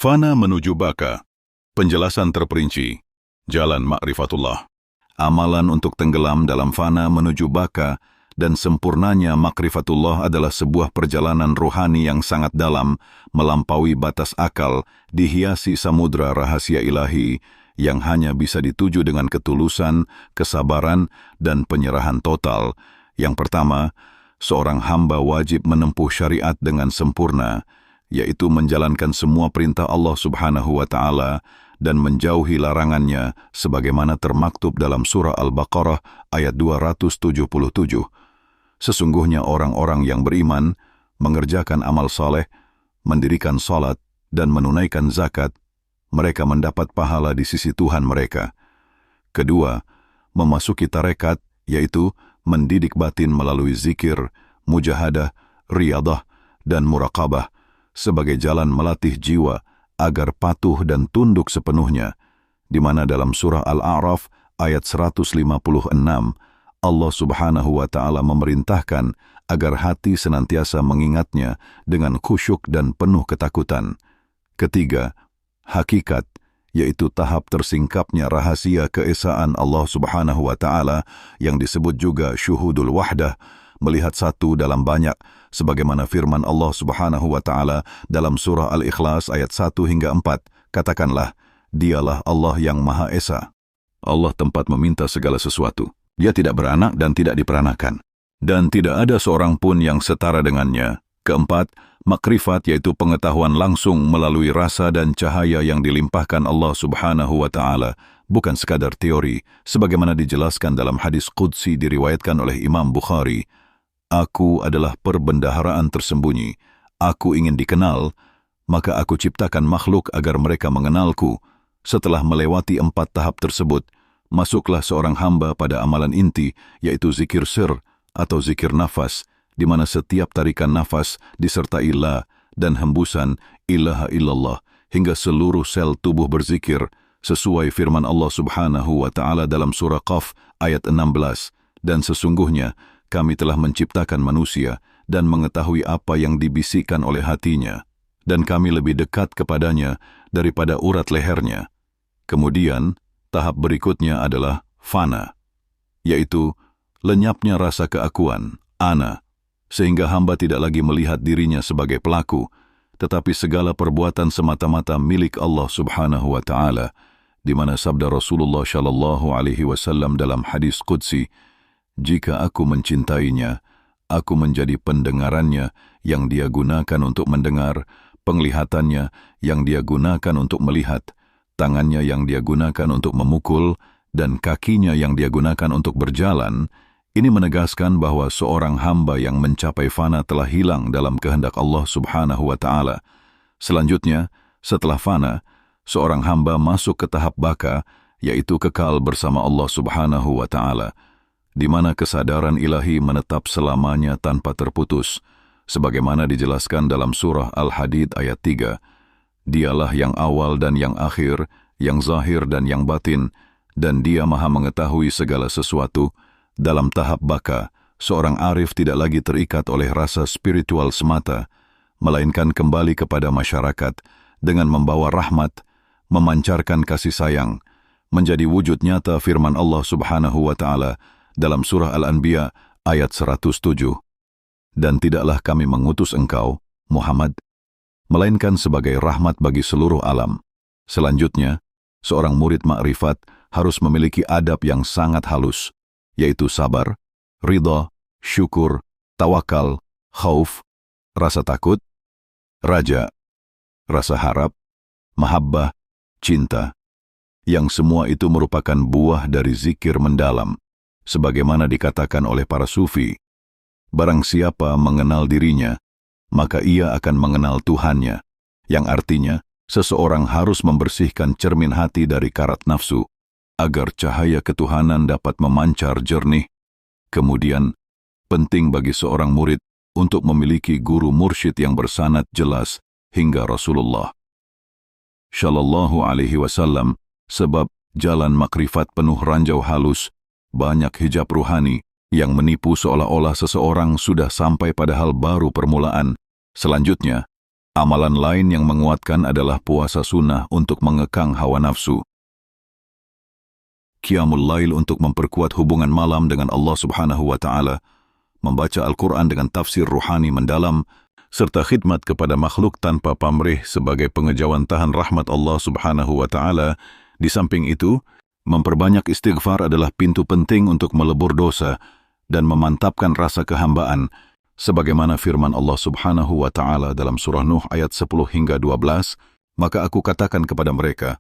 Fana menuju baka. Penjelasan terperinci. Jalan Ma'rifatullah. Amalan untuk tenggelam dalam fana menuju baka dan sempurnanya Ma'rifatullah adalah sebuah perjalanan rohani yang sangat dalam, melampaui batas akal, dihiasi samudra rahasia ilahi yang hanya bisa dituju dengan ketulusan, kesabaran, dan penyerahan total. Yang pertama, seorang hamba wajib menempuh syariat dengan sempurna, yaitu menjalankan semua perintah Allah Subhanahu wa Ta'ala dan menjauhi larangannya sebagaimana termaktub dalam surah Al-Baqarah ayat 277. Sesungguhnya orang-orang yang beriman mengerjakan amal saleh, mendirikan salat dan menunaikan zakat, mereka mendapat pahala di sisi Tuhan mereka. Kedua, memasuki tarekat, yaitu mendidik batin melalui zikir, mujahadah, riyadah, dan muraqabah sebagai jalan melatih jiwa agar patuh dan tunduk sepenuhnya, di mana dalam surah Al-A'raf ayat 156 Allah Subhanahu wa Ta'ala memerintahkan agar hati senantiasa mengingatnya dengan khusyuk dan penuh ketakutan. Ketiga, hakikat, yaitu tahap tersingkapnya rahasia keesaan Allah Subhanahu wa Ta'ala yang disebut juga syuhudul wahdah, melihat satu dalam banyak, sebagaimana firman Allah Subhanahu wa Ta'ala dalam surah Al-Ikhlas ayat 1 hingga 4. Katakanlah, dialah Allah yang Maha Esa. Allah tempat meminta segala sesuatu. Dia tidak beranak dan tidak diperanakan. Dan tidak ada seorang pun yang setara dengannya. Keempat, makrifat, yaitu pengetahuan langsung melalui rasa dan cahaya yang dilimpahkan Allah Subhanahu wa Ta'ala, bukan sekadar teori, sebagaimana dijelaskan dalam hadis Qudsi diriwayatkan oleh Imam Bukhari. Aku adalah perbendaharaan tersembunyi. Aku ingin dikenal, maka aku ciptakan makhluk agar mereka mengenalku. Setelah melewati 4 tahap tersebut, masuklah seorang hamba pada amalan inti, yaitu zikir sir atau zikir nafas, di mana setiap tarikan nafas disertai la dan hembusan ilaha illallah, hingga seluruh sel tubuh berzikir, sesuai firman Allah Subhanahu wa Ta'ala dalam surah Qaf ayat 16. Dan sesungguhnya, kami telah menciptakan manusia dan mengetahui apa yang dibisikkan oleh hatinya, dan kami lebih dekat kepadanya daripada urat lehernya. Kemudian, tahap berikutnya adalah fana, yaitu lenyapnya rasa keakuan, ana, sehingga hamba tidak lagi melihat dirinya sebagai pelaku, tetapi segala perbuatan semata-mata milik Allah Subhanahu wa Ta'ala, di mana sabda Rasulullah Shallallahu Alaihi Wasallam dalam hadis Qudsi, jika aku mencintainya, aku menjadi pendengarannya yang dia gunakan untuk mendengar, penglihatannya yang dia gunakan untuk melihat, tangannya yang dia gunakan untuk memukul, dan kakinya yang dia gunakan untuk berjalan. Ini menegaskan bahwa seorang hamba yang mencapai fana telah hilang dalam kehendak Allah Subhanahu wa Ta'ala. Selanjutnya, setelah fana, seorang hamba masuk ke tahap baka, yaitu kekal bersama Allah Subhanahu wa Ta'ala, di mana kesadaran ilahi menetap selamanya tanpa terputus, sebagaimana dijelaskan dalam surah Al-Hadid ayat 3. Dialah yang awal dan yang akhir, yang zahir dan yang batin, dan dia maha mengetahui segala sesuatu. Dalam tahap baka, seorang arif tidak lagi terikat oleh rasa spiritual semata, melainkan kembali kepada masyarakat dengan membawa rahmat, memancarkan kasih sayang, menjadi wujud nyata firman Allah Subhanahu wa Ta'ala dalam surah Al-Anbiya ayat 107. Dan tidaklah kami mengutus engkau, Muhammad, melainkan sebagai rahmat bagi seluruh alam. Selanjutnya, seorang murid makrifat harus memiliki adab yang sangat halus, yaitu sabar, ridha, syukur, tawakal, khauf, rasa takut, raja, rasa harap, mahabbah, cinta, yang semua itu merupakan buah dari zikir mendalam. Sebagaimana dikatakan oleh para sufi, barang siapa mengenal dirinya, maka ia akan mengenal Tuhannya, yang artinya seseorang harus membersihkan cermin hati dari karat nafsu, agar cahaya ketuhanan dapat memancar jernih. Kemudian, penting bagi seorang murid untuk memiliki guru mursyid yang bersanad jelas hingga Rasulullah Shallallahu Alaihi Wasallam, sebab jalan makrifat penuh ranjau halus, banyak hijab ruhani yang menipu seolah-olah seseorang sudah sampai pada hal baru permulaan. Selanjutnya, Amalan lain yang menguatkan adalah puasa sunnah untuk mengekang hawa nafsu. Qiyamul Lail untuk memperkuat hubungan malam dengan Allah Subhanahu wa Ta'ala, membaca Al-Quran dengan tafsir ruhani mendalam, serta khidmat kepada makhluk tanpa pamrih sebagai pengejauhan rahmat Allah Subhanahu wa Ta'ala. Di samping itu, memperbanyak istighfar adalah pintu penting untuk melebur dosa dan memantapkan rasa kehambaan, sebagaimana firman Allah Subhanahu wa Ta'ala dalam surah Nuh ayat 10 hingga 12, maka aku katakan kepada mereka,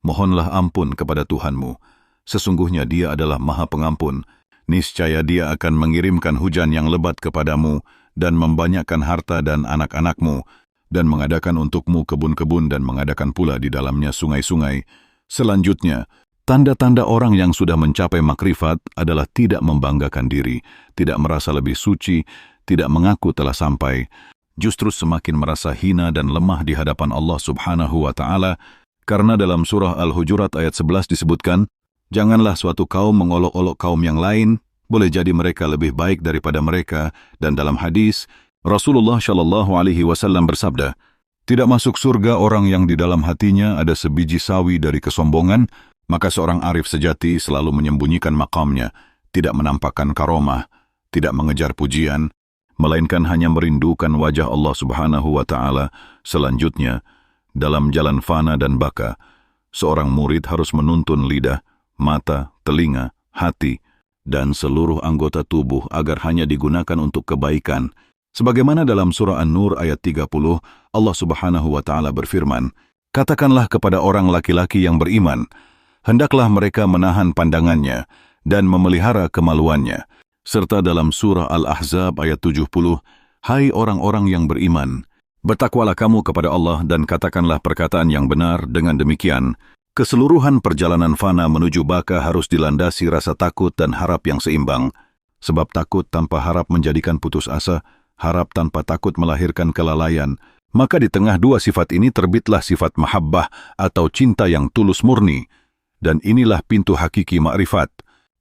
mohonlah ampun kepada Tuhanmu, sesungguhnya Dia adalah Maha Pengampun, niscaya Dia akan mengirimkan hujan yang lebat kepadamu dan membanyakkan harta dan anak-anakmu, dan mengadakan untukmu kebun-kebun dan mengadakan pula di dalamnya sungai-sungai. Selanjutnya, tanda-tanda orang yang sudah mencapai makrifat adalah tidak membanggakan diri, tidak merasa lebih suci, tidak mengaku telah sampai, justru semakin merasa hina dan lemah di hadapan Allah Subhanahu wa Ta'ala, karena dalam surah Al-Hujurat ayat 11 disebutkan, janganlah suatu kaum mengolok-olok kaum yang lain, boleh jadi mereka lebih baik daripada mereka, dan dalam hadis, Rasulullah Shallallahu Alaihi Wasallam bersabda, tidak masuk surga orang yang di dalam hatinya ada sebiji sawi dari kesombongan, maka seorang arif sejati selalu menyembunyikan makamnya, tidak menampakkan karomah, tidak mengejar pujian, melainkan hanya merindukan wajah Allah Subhanahu wa Ta'ala. Selanjutnya, dalam jalan fana dan baka, seorang murid harus menuntun lidah, mata, telinga, hati, dan seluruh anggota tubuh agar hanya digunakan untuk kebaikan. Sebagaimana dalam surah An-Nur ayat 30, Allah Subhanahu wa Ta'ala berfirman, katakanlah kepada orang laki-laki yang beriman, hendaklah mereka menahan pandangannya dan memelihara kemaluannya. Serta dalam surah Al-Ahzab ayat 70, hai orang-orang yang beriman, bertakwalah kamu kepada Allah dan katakanlah perkataan yang benar. Dengan demikian, keseluruhan perjalanan fana menuju baka harus dilandasi rasa takut dan harap yang seimbang. Sebab takut tanpa harap menjadikan putus asa, harap tanpa takut melahirkan kelalaian. Maka di tengah dua sifat ini terbitlah sifat mahabbah atau cinta yang tulus murni. Dan inilah pintu hakiki ma'rifat.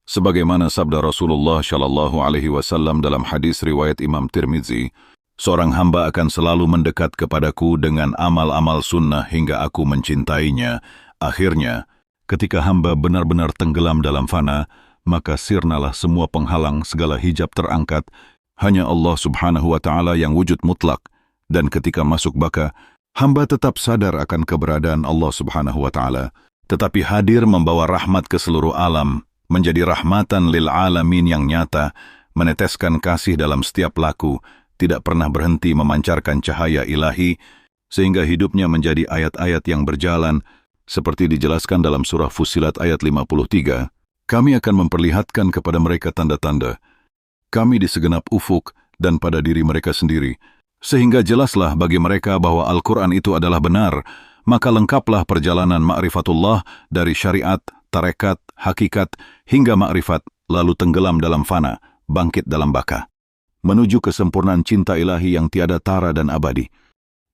Sebagaimana sabda Rasulullah Shallallahu Alaihi Wasallam dalam hadis riwayat Imam Tirmizi, seorang hamba akan selalu mendekat kepadaku dengan amal-amal sunnah hingga aku mencintainya. Akhirnya, ketika hamba benar-benar tenggelam dalam fana, maka sirnalah semua penghalang, segala hijab terangkat, hanya Allah Subhanahu wa Ta'ala yang wujud mutlak. Dan ketika masuk baka, hamba tetap sadar akan keberadaan Allah Subhanahu wa Ta'ala, tetapi hadir membawa rahmat ke seluruh alam, menjadi rahmatan lil alamin yang nyata, meneteskan kasih dalam setiap laku, tidak pernah berhenti memancarkan cahaya ilahi, sehingga hidupnya menjadi ayat-ayat yang berjalan, seperti dijelaskan dalam surah Fussilat ayat 53, kami akan memperlihatkan kepada mereka tanda-tanda, kami di segenap ufuk dan pada diri mereka sendiri, sehingga jelaslah bagi mereka bahwa Al-Quran itu adalah benar, maka lengkaplah perjalanan ma'rifatullah dari syariat, tarekat, hakikat, hingga ma'rifat, lalu tenggelam dalam fana, bangkit dalam baka, menuju kesempurnaan cinta ilahi yang tiada tara dan abadi.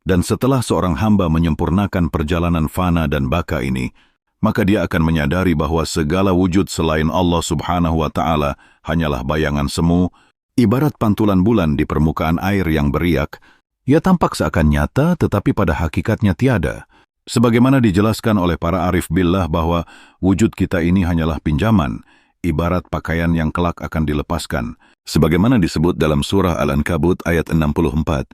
Dan setelah seorang hamba menyempurnakan perjalanan fana dan baka ini, maka dia akan menyadari bahwa segala wujud selain Allah Subhanahu wa Ta'ala hanyalah bayangan semu, ibarat pantulan bulan di permukaan air yang beriak. Ia tampak seakan nyata tetapi pada hakikatnya tiada. Sebagaimana dijelaskan oleh para arif billah bahwa wujud kita ini hanyalah pinjaman, ibarat pakaian yang kelak akan dilepaskan. Sebagaimana disebut dalam surah Al-Ankabut ayat 64.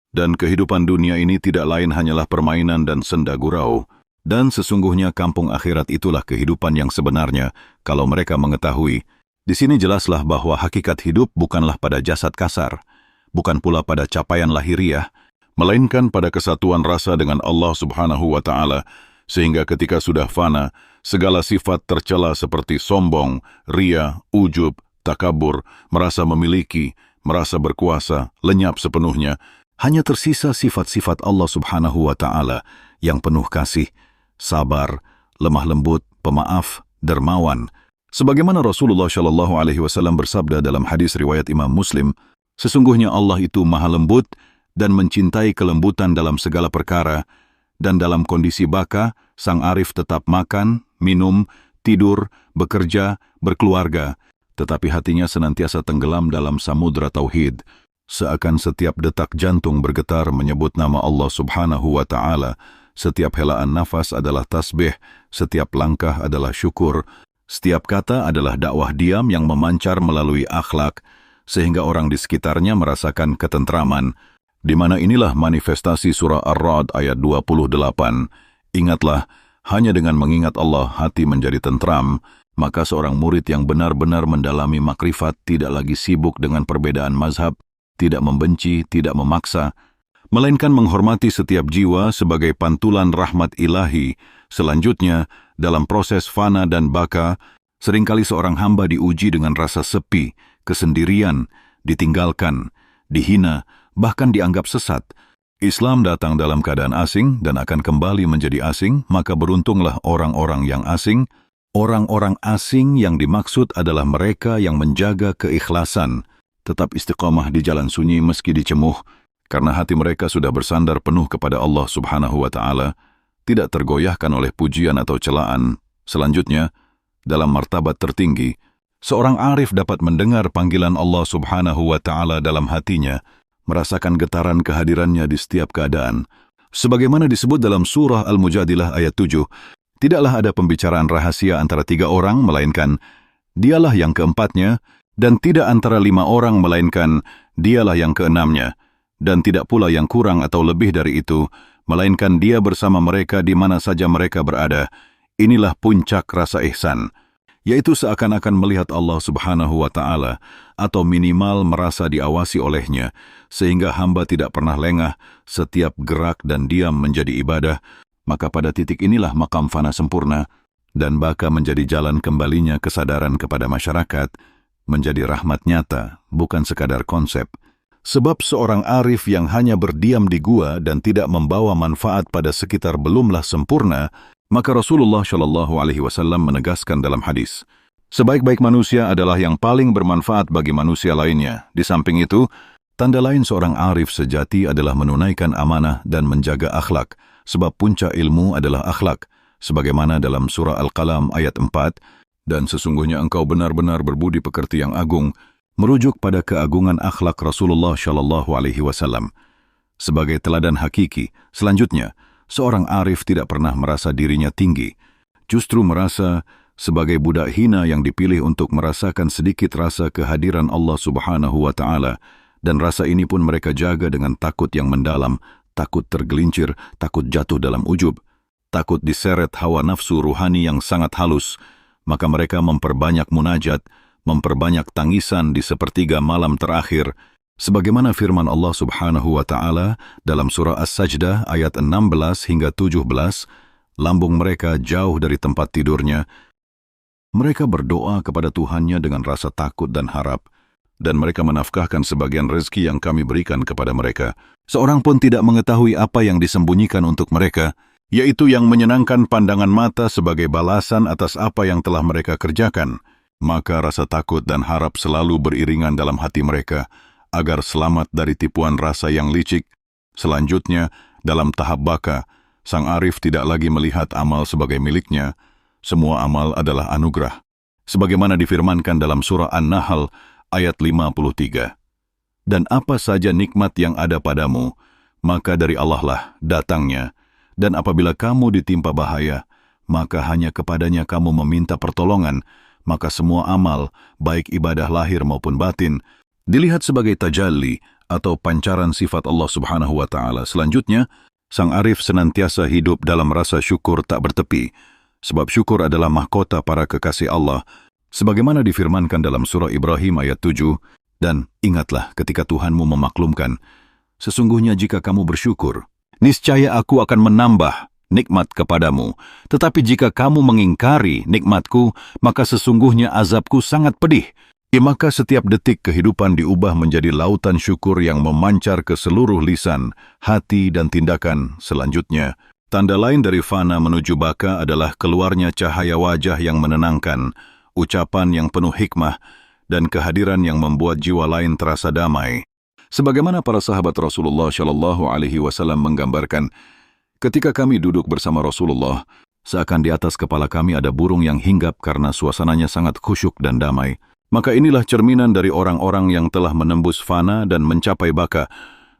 Dan kehidupan dunia ini tidak lain hanyalah permainan dan senda gurau. Dan sesungguhnya kampung akhirat itulah kehidupan yang sebenarnya, kalau mereka mengetahui. Di sini jelaslah bahwa hakikat hidup bukanlah pada jasad kasar, bukan pula pada capaian lahiriah, melainkan pada kesatuan rasa dengan Allah Subhanahu wa Ta'ala, sehingga ketika sudah fana, segala sifat tercela seperti sombong, ria, ujub, takabur, merasa memiliki, merasa berkuasa, lenyap sepenuhnya. Hanya tersisa sifat-sifat Allah Subhanahu wa Ta'ala yang penuh kasih, sabar, lemah lembut, pemaaf, dermawan. Sebagaimana Rasulullah Shallallahu Alaihi Wasallam bersabda dalam hadis riwayat Imam Muslim, sesungguhnya Allah itu maha lembut dan mencintai kelembutan dalam segala perkara, dan dalam kondisi baka, sang arif tetap makan, minum, tidur, bekerja, berkeluarga, tetapi hatinya senantiasa tenggelam dalam samudra tauhid. seakan setiap detak jantung bergetar menyebut nama Allah Subhanahu wa Ta'ala. Setiap helaan nafas adalah tasbih, setiap langkah adalah syukur, setiap kata adalah dakwah diam yang memancar melalui akhlak, sehingga orang di sekitarnya merasakan ketentraman. Di mana inilah manifestasi surah Ar-Ra'd ayat 28. Ingatlah, hanya dengan mengingat Allah hati menjadi tentram, maka seorang murid yang benar-benar mendalami makrifat tidak lagi sibuk dengan perbedaan mazhab, tidak membenci, tidak memaksa, melainkan menghormati setiap jiwa sebagai pantulan rahmat ilahi. Selanjutnya, dalam proses fana dan baka, seringkali seorang hamba diuji dengan rasa sepi, kesendirian, ditinggalkan, dihina, bahkan dianggap sesat. Islam datang dalam keadaan asing dan akan kembali menjadi asing, maka beruntunglah orang-orang yang asing. Orang-orang asing yang dimaksud adalah mereka yang menjaga keikhlasan, tetap istiqamah di jalan sunyi meski dicemuh, karena hati mereka sudah bersandar penuh kepada Allah Subhanahu wa Ta'ala, tidak tergoyahkan oleh pujian atau celaan. Selanjutnya, dalam martabat tertinggi, seorang arif dapat mendengar panggilan Allah Subhanahu wa Ta'ala dalam hatinya, merasakan getaran kehadirannya di setiap keadaan. Sebagaimana disebut dalam surah Al-Mujadilah ayat 7, tidaklah ada pembicaraan rahasia antara 3 orang, melainkan dialah yang keempatnya, dan tidak antara 5 orang, melainkan dialah yang keenamnya, dan tidak pula yang kurang atau lebih dari itu, melainkan dia bersama mereka di mana saja mereka berada. Inilah puncak rasa ihsan, yaitu seakan-akan melihat Allah Subhanahu wa Ta'ala, atau minimal merasa diawasi olehnya, sehingga hamba tidak pernah lengah, setiap gerak dan diam menjadi ibadah. Maka pada titik inilah makam fana sempurna, dan baka menjadi jalan kembalinya kesadaran kepada masyarakat, menjadi rahmat nyata, bukan sekadar konsep. Sebab seorang arif yang hanya berdiam di gua dan tidak membawa manfaat pada sekitar belumlah sempurna, maka Rasulullah SAW menegaskan dalam hadis, sebaik-baik manusia adalah yang paling bermanfaat bagi manusia lainnya. Di samping itu, tanda lain seorang arif sejati adalah menunaikan amanah dan menjaga akhlak, sebab puncak ilmu adalah akhlak, sebagaimana dalam surah Al-Qalam ayat 4, dan sesungguhnya engkau benar-benar berbudi pekerti yang agung, merujuk pada keagungan akhlak Rasulullah SAW. Sebagai teladan hakiki, selanjutnya, seorang arif tidak pernah merasa dirinya tinggi, justru merasa sebagai budak hina yang dipilih untuk merasakan sedikit rasa kehadiran Allah Subhanahu wa Ta'ala, dan rasa ini pun mereka jaga dengan takut yang mendalam, takut tergelincir, takut jatuh dalam ujub, takut diseret hawa nafsu ruhani yang sangat halus. Maka mereka memperbanyak munajat, memperbanyak tangisan di sepertiga malam terakhir, sebagaimana firman Allah Subhanahu wa Ta'ala dalam surah As-Sajdah ayat 16 hingga 17, lambung mereka jauh dari tempat tidurnya. Mereka berdoa kepada Tuhannya dengan rasa takut dan harap, dan mereka menafkahkan sebagian rezeki yang kami berikan kepada mereka. Seorang pun tidak mengetahui apa yang disembunyikan untuk mereka, yaitu yang menyenangkan pandangan mata sebagai balasan atas apa yang telah mereka kerjakan. Maka rasa takut dan harap selalu beriringan dalam hati mereka, agar selamat dari tipuan rasa yang licik. Selanjutnya, dalam tahap baka, sang arif tidak lagi melihat amal sebagai miliknya. Semua amal adalah anugerah, sebagaimana difirmankan dalam surah An-Nahl ayat 53. Dan apa saja nikmat yang ada padamu, maka dari Allah lah datangnya. Dan apabila kamu ditimpa bahaya, maka hanya kepadanya kamu meminta pertolongan, maka semua amal, baik ibadah lahir maupun batin, dilihat sebagai tajalli atau pancaran sifat Allah Subhanahu wa Ta'ala. Selanjutnya, sang arif senantiasa hidup dalam rasa syukur tak bertepi, sebab syukur adalah mahkota para kekasih Allah, sebagaimana difirmankan dalam surah Ibrahim ayat 7, dan ingatlah ketika Tuhanmu memaklumkan, sesungguhnya jika kamu bersyukur, niscaya aku akan menambah nikmat kepadamu. Tetapi jika kamu mengingkari nikmatku, maka sesungguhnya azabku sangat pedih. Maka setiap detik kehidupan diubah menjadi lautan syukur yang memancar ke seluruh lisan, hati, dan tindakan. Selanjutnya, tanda lain dari fana menuju baka adalah keluarnya cahaya wajah yang menenangkan, ucapan yang penuh hikmah, dan kehadiran yang membuat jiwa lain terasa damai. Sebagaimana para sahabat Rasulullah SAW menggambarkan, ketika kami duduk bersama Rasulullah, seakan di atas kepala kami ada burung yang hinggap karena suasananya sangat khusyuk dan damai. Maka inilah cerminan dari orang-orang yang telah menembus fana dan mencapai baka.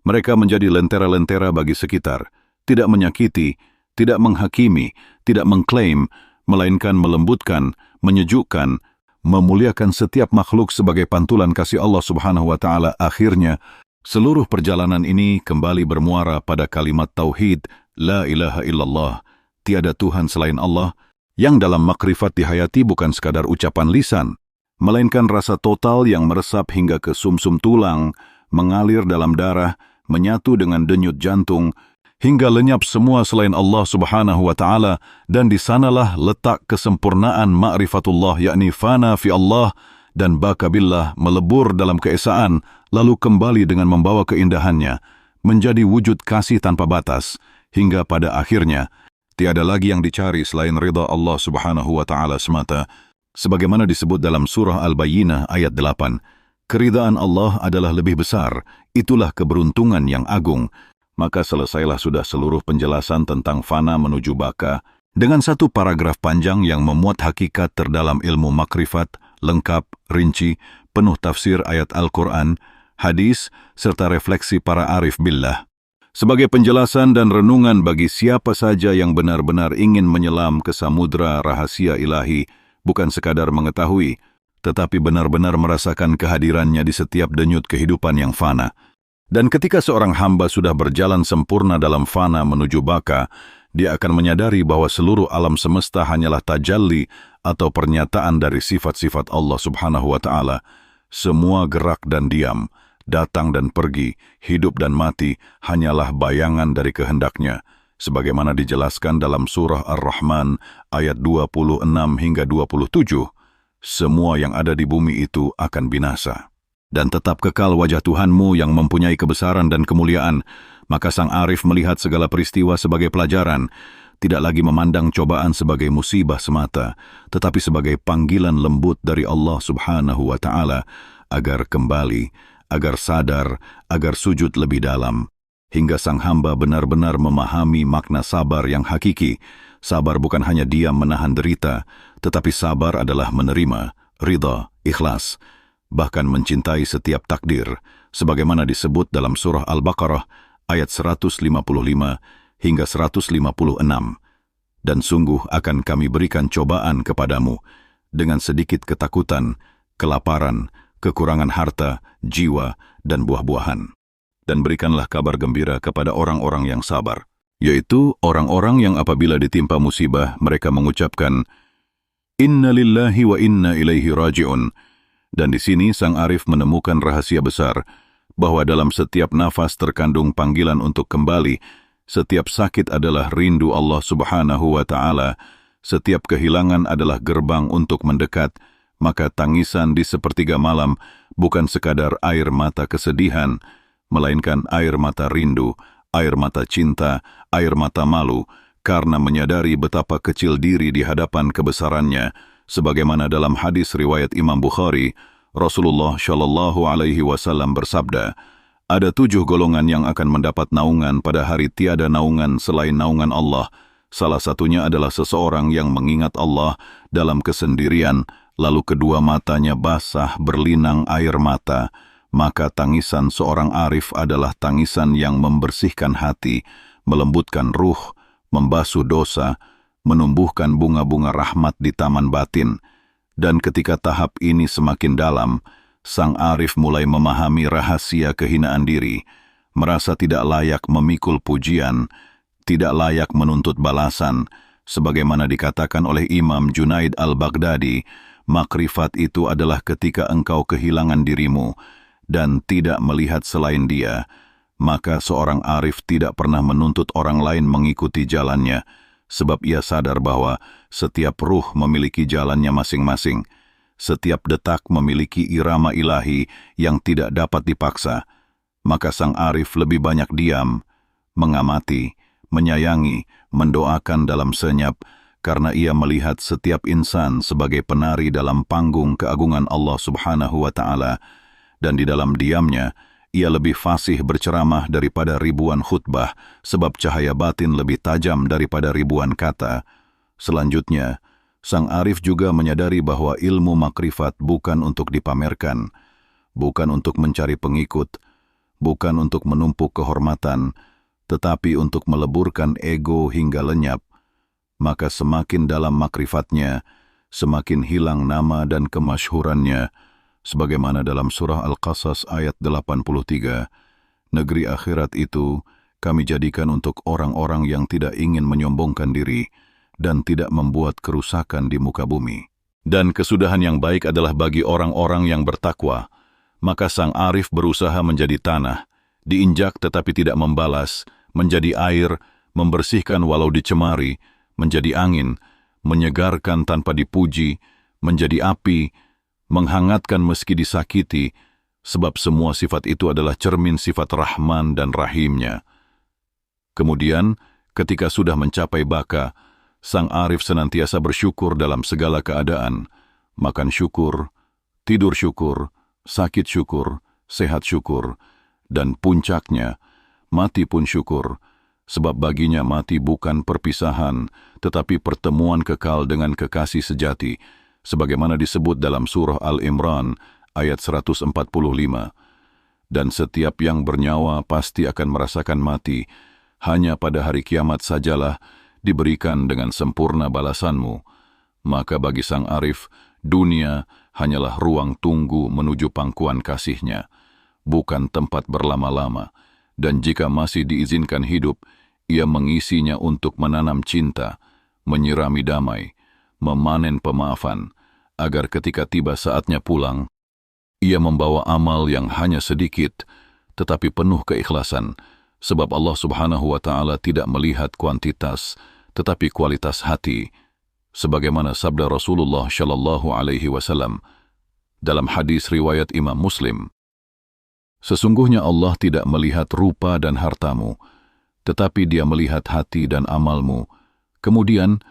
Mereka menjadi lentera-lentera bagi sekitar, tidak menyakiti, tidak menghakimi, tidak mengklaim, melainkan melembutkan, menyejukkan, memuliakan setiap makhluk sebagai pantulan kasih Allah Subhanahu wa Ta'ala. Akhirnya, seluruh perjalanan ini kembali bermuara pada kalimat tauhid, la ilaha illallah, tiada Tuhan selain Allah, yang dalam makrifat dihayati bukan sekadar ucapan lisan, melainkan rasa total yang meresap hingga ke sumsum tulang, mengalir dalam darah, menyatu dengan denyut jantung, hingga lenyap semua selain Allah Subhanahu wa Ta'ala, dan di sanalah letak kesempurnaan ma'rifatullah, yakni fana fi Allah, dan baka billah, melebur dalam keesaan, lalu kembali dengan membawa keindahannya, menjadi wujud kasih tanpa batas, hingga pada akhirnya, tiada lagi yang dicari selain ridha Allah Subhanahu wa Ta'ala semata. Sebagaimana disebut dalam surah Al-Bayyinah ayat 8, keridaan Allah adalah lebih besar, itulah keberuntungan yang agung. Maka selesailah sudah seluruh penjelasan tentang fana menuju baka, dengan satu paragraf panjang yang memuat hakikat terdalam ilmu makrifat, lengkap, rinci, penuh tafsir ayat Al-Quran, hadis, serta refleksi para arif billah. Sebagai penjelasan dan renungan bagi siapa saja yang benar-benar ingin menyelam ke samudra rahasia ilahi, bukan sekadar mengetahui, tetapi benar-benar merasakan kehadirannya di setiap denyut kehidupan yang fana. Dan ketika seorang hamba sudah berjalan sempurna dalam fana menuju baka, dia akan menyadari bahwa seluruh alam semesta hanyalah tajalli atau pernyataan dari sifat-sifat Allah Subhanahu wa Ta'ala. Semua gerak dan diam, datang dan pergi, hidup dan mati, hanyalah bayangan dari kehendaknya. Sebagaimana dijelaskan dalam surah Ar-Rahman ayat 26 hingga 27, semua yang ada di bumi itu akan binasa. Dan tetap kekal wajah Tuhanmu yang mempunyai kebesaran dan kemuliaan. Maka sang arif melihat segala peristiwa sebagai pelajaran, tidak lagi memandang cobaan sebagai musibah semata, tetapi sebagai panggilan lembut dari Allah Subhanahu wa Ta'ala, agar kembali, agar sadar, agar sujud lebih dalam. Hingga sang hamba benar-benar memahami makna sabar yang hakiki. Sabar bukan hanya diam menahan derita, tetapi sabar adalah menerima, ridha, ikhlas, bahkan mencintai setiap takdir, sebagaimana disebut dalam surah Al-Baqarah ayat 155 hingga 156. Dan sungguh akan kami berikan cobaan kepadamu dengan sedikit ketakutan, kelaparan, kekurangan harta, jiwa, dan buah-buahan. Dan berikanlah kabar gembira kepada orang-orang yang sabar, yaitu orang-orang yang apabila ditimpa musibah, mereka mengucapkan, Inna lillahi wa inna ilaihi raji'un. Dan di sini sang arif menemukan rahasia besar, bahwa dalam setiap nafas terkandung panggilan untuk kembali, setiap sakit adalah rindu Allah Subhanahu wa Ta'ala, setiap kehilangan adalah gerbang untuk mendekat, maka tangisan di sepertiga malam bukan sekadar air mata kesedihan, melainkan air mata rindu, air mata cinta, air mata malu, karena menyadari betapa kecil diri di hadapan kebesarannya, sebagaimana dalam hadis riwayat Imam Bukhari, Rasulullah Shallallahu Alaihi Wasallam bersabda, ada 7 golongan yang akan mendapat naungan pada hari tiada naungan selain naungan Allah. Salah satunya adalah seseorang yang mengingat Allah dalam kesendirian, lalu kedua matanya basah berlinang air mata. Maka tangisan seorang arif adalah tangisan yang membersihkan hati, melembutkan ruh, membasuh dosa, menumbuhkan bunga-bunga rahmat di taman batin. Dan ketika tahap ini semakin dalam, sang arif mulai memahami rahasia kehinaan diri, merasa tidak layak memikul pujian, tidak layak menuntut balasan, sebagaimana dikatakan oleh Imam Junaid al-Baghdadi, makrifat itu adalah ketika engkau kehilangan dirimu, dan tidak melihat selain dia, maka seorang arif tidak pernah menuntut orang lain mengikuti jalannya, sebab ia sadar bahwa setiap ruh memiliki jalannya masing-masing, setiap detak memiliki irama ilahi yang tidak dapat dipaksa. Maka sang arif lebih banyak diam, mengamati, menyayangi, mendoakan dalam senyap, karena ia melihat setiap insan sebagai penari dalam panggung keagungan Allah Subhanahu wa Ta'ala. Dan di dalam diamnya, ia lebih fasih berceramah daripada ribuan khutbah, sebab cahaya batin lebih tajam daripada ribuan kata. Selanjutnya, Sang arif juga menyadari bahwa ilmu makrifat bukan untuk dipamerkan, bukan untuk mencari pengikut, bukan untuk menumpuk kehormatan, tetapi untuk meleburkan ego hingga lenyap. Maka semakin dalam makrifatnya, semakin hilang nama dan kemasyhurannya, sebagaimana dalam surah Al-Qasas ayat 83, negeri akhirat itu kami jadikan untuk orang-orang yang tidak ingin menyombongkan diri dan tidak membuat kerusakan di muka bumi. Dan kesudahan yang baik adalah bagi orang-orang yang bertakwa. Maka sang arif berusaha menjadi tanah, diinjak tetapi tidak membalas, menjadi air, membersihkan walau dicemari, menjadi angin, menyegarkan tanpa dipuji, menjadi api, menghangatkan meski disakiti, sebab semua sifat itu adalah cermin sifat Rahman dan Rahimnya. Kemudian, ketika sudah mencapai baka, sang arif senantiasa bersyukur dalam segala keadaan, makan syukur, tidur syukur, sakit syukur, sehat syukur, dan puncaknya, mati pun syukur, sebab baginya mati bukan perpisahan, tetapi pertemuan kekal dengan kekasih sejati, sebagaimana disebut dalam surah Al-Imran ayat 145. Dan setiap yang bernyawa pasti akan merasakan mati, hanya pada hari kiamat sajalah diberikan dengan sempurna balasanmu. Maka bagi sang arif, dunia hanyalah ruang tunggu menuju pangkuan kasihnya, bukan tempat berlama-lama. Dan jika masih diizinkan hidup, ia mengisinya untuk menanam cinta, menyirami damai, memanen pemaafan, agar ketika tiba saatnya pulang, ia membawa amal yang hanya sedikit, tetapi penuh keikhlasan, sebab Allah Subhanahu wa Ta'ala tidak melihat kuantitas, tetapi kualitas hati, sebagaimana sabda Rasulullah Shallallahu Alaihi Wasallam dalam hadis riwayat Imam Muslim. Sesungguhnya Allah tidak melihat rupa dan hartamu, tetapi Dia melihat hati dan amalmu. Kemudian,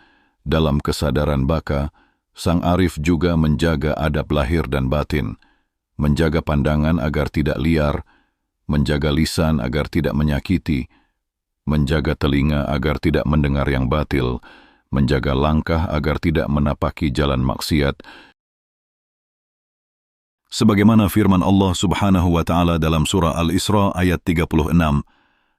dalam kesadaran baka, sang arif juga menjaga adab lahir dan batin, menjaga pandangan agar tidak liar, menjaga lisan agar tidak menyakiti, menjaga telinga agar tidak mendengar yang batil, menjaga langkah agar tidak menapaki jalan maksiat. Sebagaimana firman Allah Subhanahu wa Ta'ala dalam surah Al-Isra ayat 36,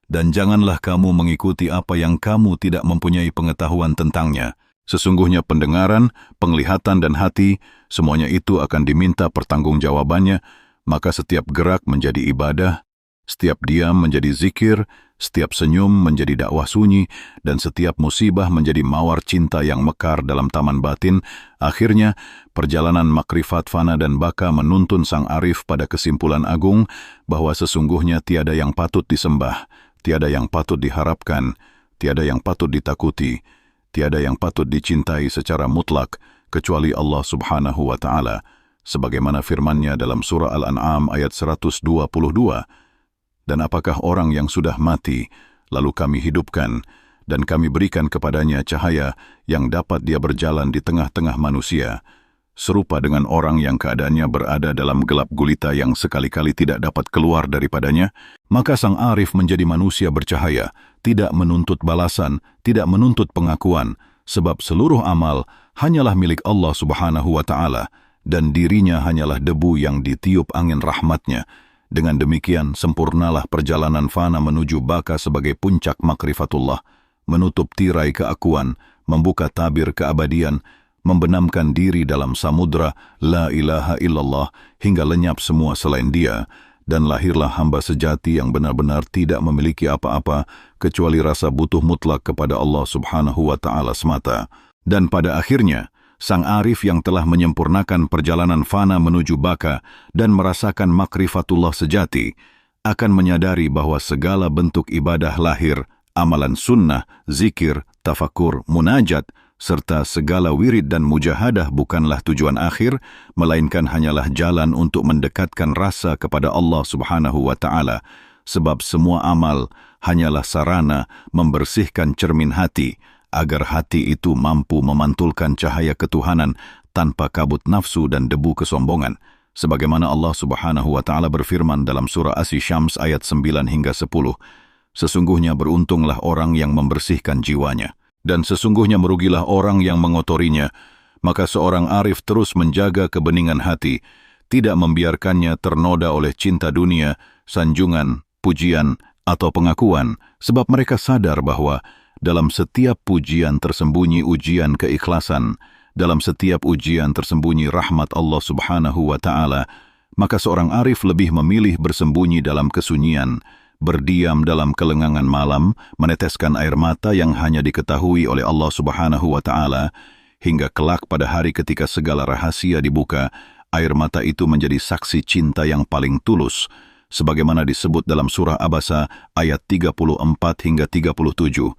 dan janganlah kamu mengikuti apa yang kamu tidak mempunyai pengetahuan tentangnya. Sesungguhnya pendengaran, penglihatan dan hati, semuanya itu akan diminta pertanggungjawabannya, maka setiap gerak menjadi ibadah, setiap diam menjadi zikir, setiap senyum menjadi dakwah sunyi, dan setiap musibah menjadi mawar cinta yang mekar dalam taman batin. Akhirnya, perjalanan makrifat fana dan baka menuntun sang arif pada kesimpulan agung bahwa sesungguhnya tiada yang patut disembah, tiada yang patut diharapkan, tiada yang patut ditakuti, tiada yang patut dicintai secara mutlak kecuali Allah Subhanahu wa Ta'ala, sebagaimana firman-Nya dalam surah Al-An'am ayat 122. Dan apakah orang yang sudah mati, lalu kami hidupkan, dan kami berikan kepadanya cahaya yang dapat dia berjalan di tengah-tengah manusia, serupa dengan orang yang keadaannya berada dalam gelap gulita yang sekali-kali tidak dapat keluar daripadanya? Maka sang arif menjadi manusia bercahaya, tidak menuntut balasan, tidak menuntut pengakuan, sebab seluruh amal hanyalah milik Allah Subhanahu wa Ta'ala, dan dirinya hanyalah debu yang ditiup angin rahmatnya. Dengan demikian, sempurnalah perjalanan fana menuju baka sebagai puncak makrifatullah, menutup tirai keakuan, membuka tabir keabadian, membenamkan diri dalam samudra la ilaha illallah hingga lenyap semua selain Dia, dan lahirlah hamba sejati yang benar-benar tidak memiliki apa-apa kecuali rasa butuh mutlak kepada Allah Subhanahu wa Ta'ala semata. Dan pada akhirnya, sang arif yang telah menyempurnakan perjalanan fana menuju baka dan merasakan makrifatullah sejati akan menyadari bahwa segala bentuk ibadah lahir, amalan sunnah, zikir, tafakur, munajat, serta segala wirid dan mujahadah bukanlah tujuan akhir, melainkan hanyalah jalan untuk mendekatkan rasa kepada Allah Subhanahu wa Ta'ala, sebab semua amal hanyalah sarana membersihkan cermin hati, agar hati itu mampu memantulkan cahaya ketuhanan tanpa kabut nafsu dan debu kesombongan. Sebagaimana Allah Subhanahu wa Ta'ala berfirman dalam surah Asy-Syams ayat 9 hingga 10, sesungguhnya beruntunglah orang yang membersihkan jiwanya, dan sesungguhnya merugilah orang yang mengotorinya, Maka seorang arif terus menjaga kebeningan hati, tidak membiarkannya ternoda oleh cinta dunia, sanjungan, pujian, atau pengakuan, sebab mereka sadar bahwa dalam setiap pujian tersembunyi ujian keikhlasan, dalam setiap ujian tersembunyi rahmat Allah Subhanahu wa Ta'ala. Maka seorang arif lebih memilih bersembunyi dalam kesunyian, berdiam dalam kelengangan malam, meneteskan air mata yang hanya diketahui oleh Allah Subhanahu wa Ta'ala, hingga kelak pada hari ketika segala rahasia dibuka, air mata itu menjadi saksi cinta yang paling tulus, sebagaimana disebut dalam surah Abasa ayat 34 hingga 37.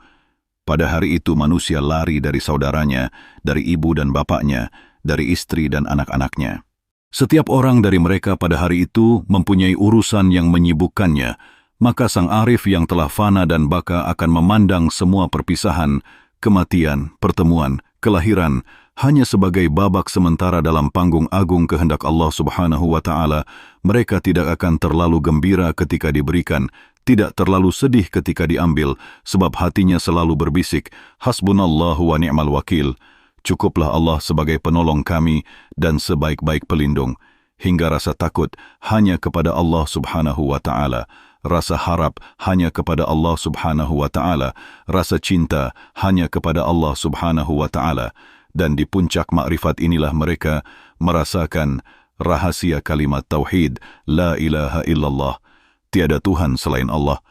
Pada hari itu manusia lari dari saudaranya, dari ibu dan bapaknya, dari istri dan anak-anaknya. Setiap orang dari mereka pada hari itu mempunyai urusan yang menyibukkannya, maka sang arif yang telah fana dan baka akan memandang semua perpisahan, kematian, pertemuan, kelahiran, hanya sebagai babak sementara dalam panggung agung kehendak Allah Subhanahu wa Ta'ala. Mereka tidak akan terlalu gembira ketika diberikan, tidak terlalu sedih ketika diambil, sebab hatinya selalu berbisik, Hasbunallahu wa ni'mal wakil. Cukuplah Allah sebagai penolong kami dan sebaik-baik pelindung. Hingga rasa takut hanya kepada Allah Subhanahu wa Ta'ala. Rasa harap hanya kepada Allah Subhanahu wa Ta'ala. Rasa cinta hanya kepada Allah Subhanahu wa Ta'ala. Dan di puncak makrifat inilah mereka merasakan rahasia kalimat tauhid, la ilaha illallah. Tiada Tuhan selain Allah.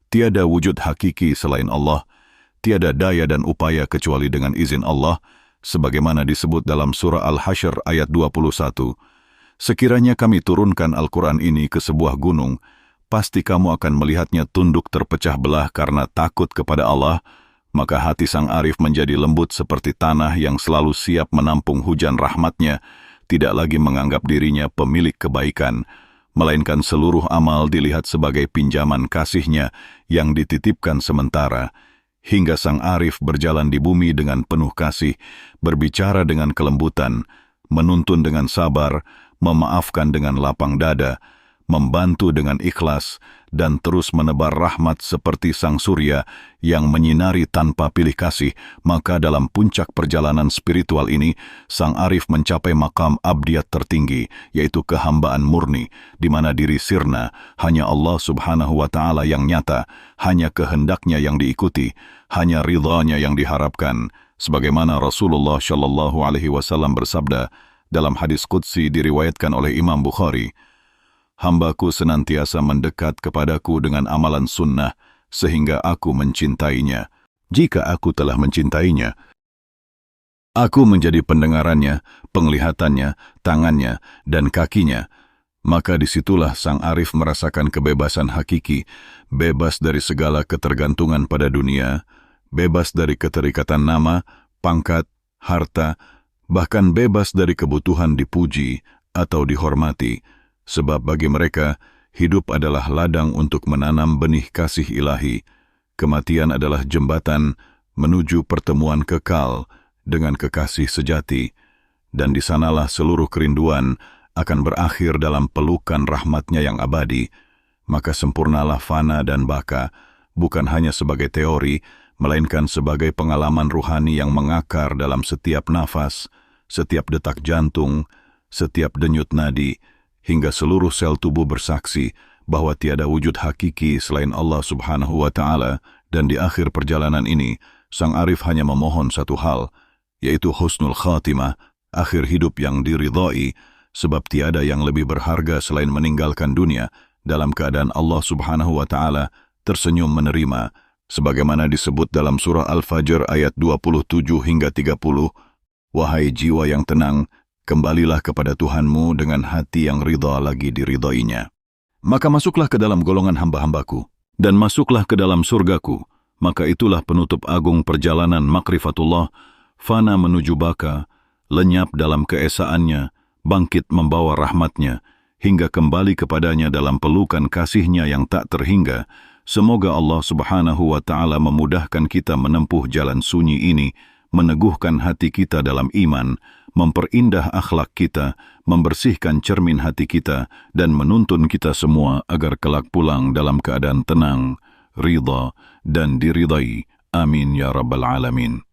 Tiada wujud hakiki selain Allah. Tiada daya dan upaya kecuali dengan izin Allah, sebagaimana disebut dalam surah Al-Hasyr ayat 21. Sekiranya kami turunkan Al-Quran ini ke sebuah gunung, pasti kamu akan melihatnya tunduk terpecah belah karena takut kepada Allah. Maka hati sang arif menjadi lembut seperti tanah yang selalu siap menampung hujan rahmatnya, tidak lagi menganggap dirinya pemilik kebaikan, melainkan seluruh amal dilihat sebagai pinjaman kasihnya yang dititipkan sementara, hingga sang arif berjalan di bumi dengan penuh kasih, berbicara dengan kelembutan, menuntun dengan sabar, memaafkan dengan lapang dada, membantu dengan ikhlas, dan terus menebar rahmat seperti sang surya yang menyinari tanpa pilih kasih. Maka dalam puncak perjalanan spiritual ini, sang arif mencapai makam abdiyat tertinggi, yaitu kehambaan murni, di mana diri sirna hanya Allah Subhanahu wa Ta'ala yang nyata, hanya kehendaknya yang diikuti, hanya ridhanya yang diharapkan. Sebagaimana Rasulullah Shallallahu Alaihi Wasallam bersabda dalam hadis qudsi diriwayatkan oleh Imam Bukhari, "Hambaku senantiasa mendekat kepadaku dengan amalan sunnah, sehingga aku mencintainya. Jika aku telah mencintainya, aku menjadi pendengarannya, penglihatannya, tangannya, dan kakinya." Maka disitulah sang arif merasakan kebebasan hakiki, bebas dari segala ketergantungan pada dunia, bebas dari keterikatan nama, pangkat, harta, bahkan bebas dari kebutuhan dipuji atau dihormati. Sebab bagi mereka, hidup adalah ladang untuk menanam benih kasih ilahi. Kematian adalah jembatan menuju pertemuan kekal dengan kekasih sejati. Dan di sanalah seluruh kerinduan akan berakhir dalam pelukan rahmatnya yang abadi. Maka sempurnalah fana dan baka, bukan hanya sebagai teori, melainkan sebagai pengalaman ruhani yang mengakar dalam setiap nafas, setiap detak jantung, setiap denyut nadi, hingga seluruh sel tubuh bersaksi bahwa tiada wujud hakiki selain Allah Subhanahu wa Ta'ala. Dan di akhir perjalanan ini, sang arif hanya memohon satu hal, yaitu husnul khatimah, akhir hidup yang diridhai, sebab tiada yang lebih berharga selain meninggalkan dunia dalam keadaan Allah Subhanahu wa Ta'ala tersenyum menerima, sebagaimana disebut dalam surah Al-Fajr ayat 27 hingga 30, "Wahai jiwa yang tenang, kembalilah kepada Tuhanmu dengan hati yang ridha lagi diridhoinya. Maka masuklah ke dalam golongan hamba-hambaku, dan masuklah ke dalam surgaku." Maka itulah penutup agung perjalanan makrifatullah, fana menuju baka, lenyap dalam keesaannya, bangkit membawa rahmatnya, hingga kembali kepadanya dalam pelukan kasihnya yang tak terhingga. Semoga Allah Subhanahu wa Ta'ala memudahkan kita menempuh jalan sunyi ini, meneguhkan hati kita dalam iman, memperindah akhlak kita, membersihkan cermin hati kita, dan menuntun kita semua agar kelak pulang dalam keadaan tenang, ridha, dan diridai. Amin ya Rabbal Alamin.